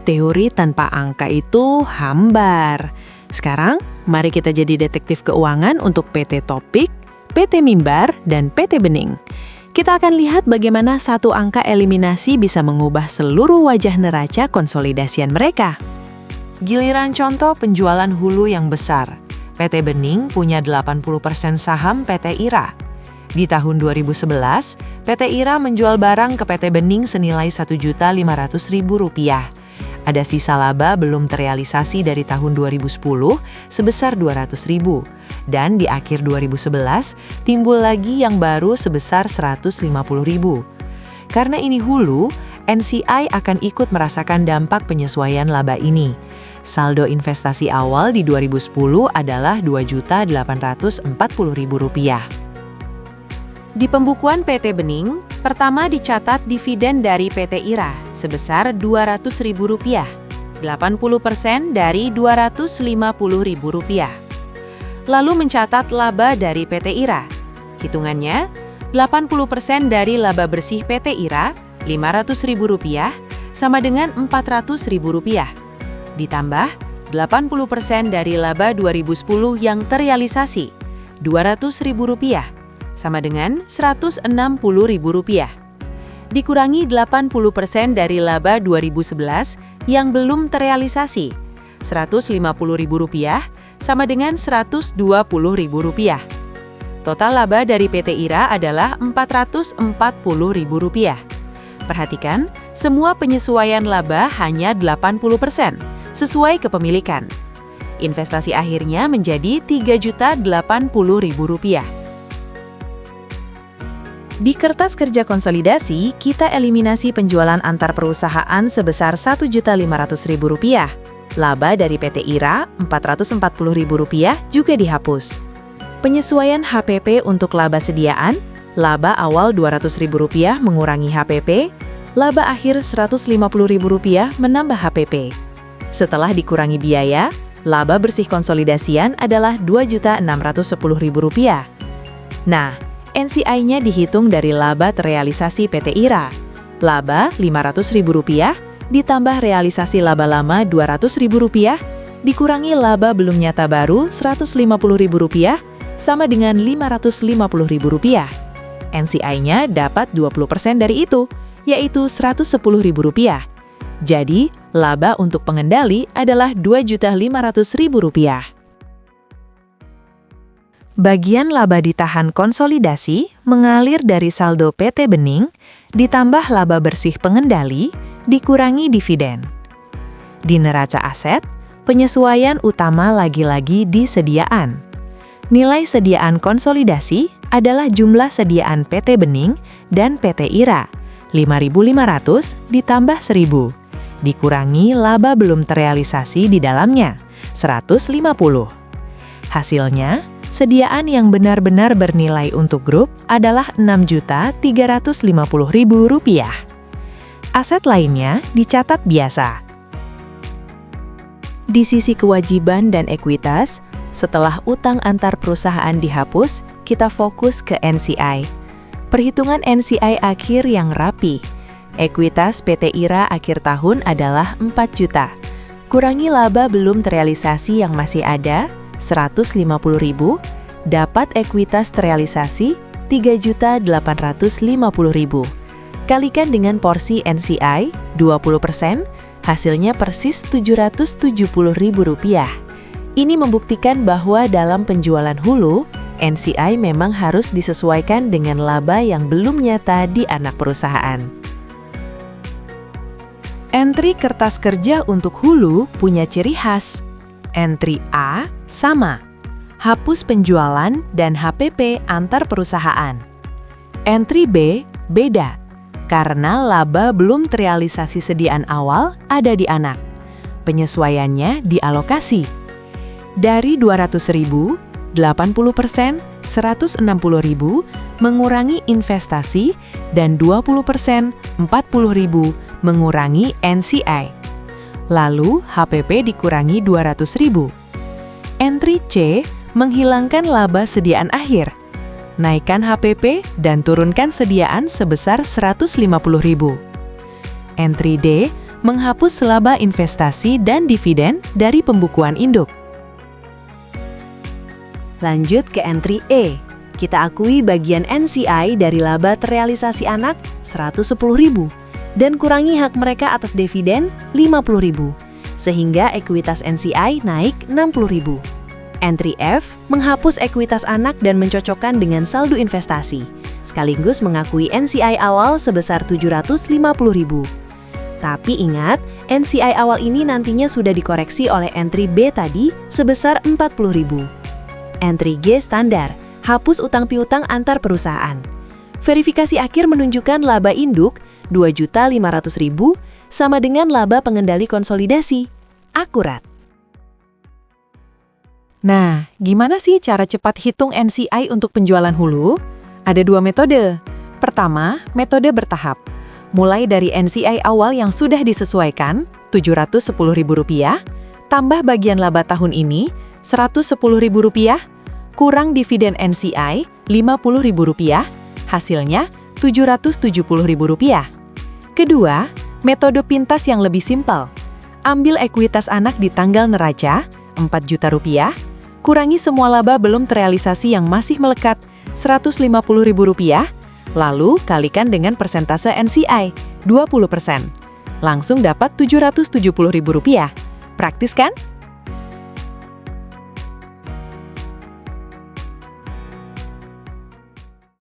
Teori tanpa angka itu hambar. Sekarang, mari kita jadi detektif keuangan untuk PT Topik, PT Mimbar, dan PT Bening. Kita akan lihat bagaimana satu angka eliminasi bisa mengubah seluruh wajah neraca konsolidasian mereka. Giliran contoh penjualan hulu yang besar. PT Bening punya 80% saham PT IRA. Di tahun 2011, PT IRA menjual barang ke PT Bening senilai Rp1.500.000. Ada sisa laba belum terrealisasi dari tahun 2010 sebesar Rp200.000. Dan di akhir 2011, timbul lagi yang baru sebesar Rp150.000. Karena ini hulu, NCI akan ikut merasakan dampak penyesuaian laba ini. Saldo investasi awal di 2010 adalah Rp2.840.000. Di pembukuan PT Bening, pertama dicatat dividen dari PT IRA sebesar Rp200.000, 80% dari Rp250.000. Lalu mencatat laba dari PT IRA. Hitungannya, 80% dari laba bersih PT IRA, Rp500.000, sama dengan Rp400.000. Ditambah 80% dari laba 2010 yang terrealisasi, Rp200.000, sama dengan Rp160.000. Dikurangi 80% dari laba 2011 yang belum terrealisasi, Rp150.000, sama dengan Rp120.000. Total laba dari PT IRA adalah Rp440.000. Perhatikan, semua penyesuaian laba hanya 80%, sesuai kepemilikan. Investasi akhirnya menjadi Rp3.080.000. Di kertas kerja konsolidasi, kita eliminasi penjualan antar perusahaan sebesar Rp1.500.000. Laba dari PT IRA, Rp440.000 juga dihapus. Penyesuaian HPP untuk laba sediaan, laba awal Rp200.000 mengurangi HPP, laba akhir Rp150.000 menambah HPP. Setelah dikurangi biaya, laba bersih konsolidasian adalah Rp2.610.000. Nah, NCI-nya dihitung dari laba terrealisasi PT IRA. Laba Rp500.000 ditambah realisasi laba lama Rp200.000 dikurangi laba belum nyata baru Rp150.000 sama dengan Rp550.000. NCI-nya dapat 20% dari itu, yaitu Rp110.000. Jadi, laba untuk pengendali adalah Rp2.500.000. Bagian laba ditahan konsolidasi mengalir dari saldo PT Bening, ditambah laba bersih pengendali, dikurangi dividen. Di neraca aset, penyesuaian utama lagi-lagi di sediaan. Nilai sediaan konsolidasi adalah jumlah sediaan PT Bening dan PT IRA, 5.500 ditambah 1.000, dikurangi laba belum terrealisasi di dalamnya, 150. Hasilnya, sediaan yang benar-benar bernilai untuk grup adalah Rp6.350.000. Aset lainnya dicatat biasa. Di sisi kewajiban dan ekuitas, setelah utang antar perusahaan dihapus, kita fokus ke NCI. Perhitungan NCI akhir yang rapi. Ekuitas PT IRA akhir tahun adalah 4 juta. Kurangi laba belum terrealisasi yang masih ada, Rp150.000, dapat ekuitas terrealisasi Rp3.850.000. Kalikan dengan porsi NCI, 20%, hasilnya persis Rp770.000. Ini membuktikan bahwa dalam penjualan hulu, NCI memang harus disesuaikan dengan laba yang belum nyata di anak perusahaan. Entry kertas kerja untuk hulu punya ciri khas. Entry A sama, hapus penjualan dan HPP antar perusahaan. Entry B beda, karena laba belum terrealisasi sediaan awal ada di anak. Penyesuaiannya dialokasi. Dari Rp200.000, 80%, Rp160.000 mengurangi investasi dan 20%, Rp40.000 mengurangi NCI. Lalu HPP dikurangi Rp200.000. Entry C menghilangkan laba sediaan akhir. Naikkan HPP dan turunkan sediaan sebesar Rp150.000. Entry D menghapus laba investasi dan dividen dari pembukuan induk. Lanjut ke entry E. Kita akui bagian NCI dari laba terrealisasi anak 110.000 dan kurangi hak mereka atas dividen 50.000, sehingga ekuitas NCI naik 60.000. Entry F menghapus ekuitas anak dan mencocokkan dengan saldo investasi, sekaligus mengakui NCI awal sebesar 750.000. Tapi ingat, NCI awal ini nantinya sudah dikoreksi oleh entry B tadi sebesar 40.000. Entry G standar, hapus utang piutang antar perusahaan. Verifikasi akhir menunjukkan laba induk 2.500.000 sama dengan laba pengendali konsolidasi. Akurat. Nah, gimana sih cara cepat hitung NCI untuk penjualan hulu? Ada dua metode. Pertama, metode bertahap. Mulai dari NCI awal yang sudah disesuaikan, Rp710.000, tambah bagian laba tahun ini, Rp110.000, kurang dividen NCI, Rp50.000, hasilnya Rp770.000. Kedua, metode pintas yang lebih simpel. Ambil ekuitas anak di tanggal neraca, Rp4 juta, kurangi semua laba belum terrealisasi yang masih melekat, Rp150.000, lalu kalikan dengan persentase NCI, 20%. Langsung dapat Rp770.000. Praktis kan?